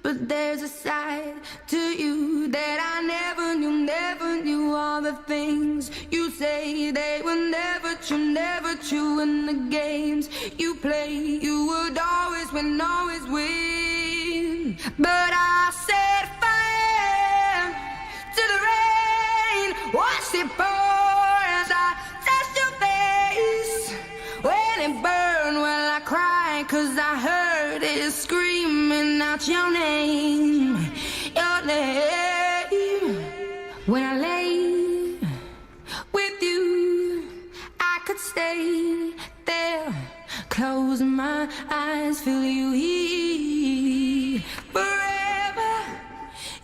But there's a side to you that I never knew all the things you say they were never true in the games you play, you would always win, always win. But I set fire to the rain, watch it pour as I touch your face. When it burned, well I cried 'cause I heard it screaming out your name, your name. When I lay with you, I could stay there, close my eyes, feel you here. Forever,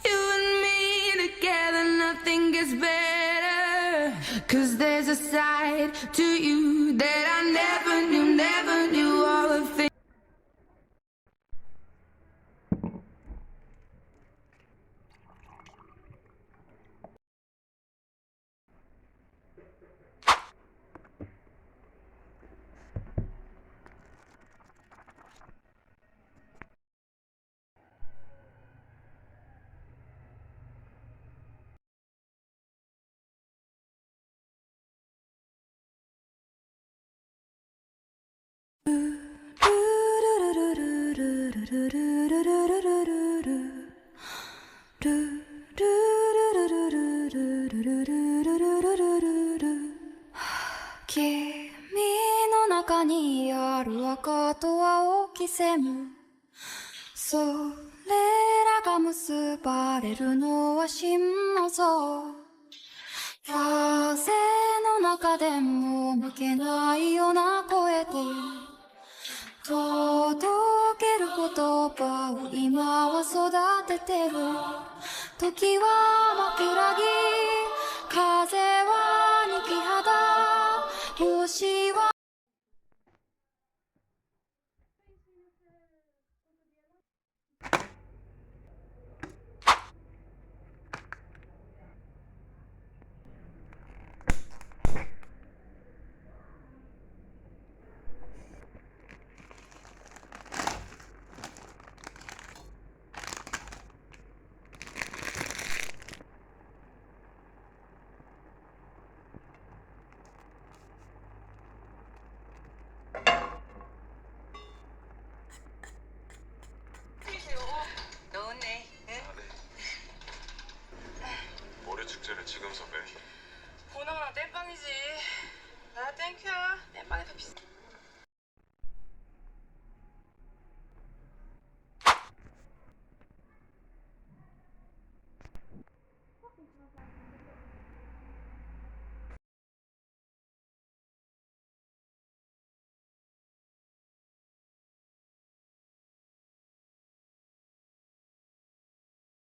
you and me together, nothing gets better. 'Cause there's a side to you that I never knew all the things.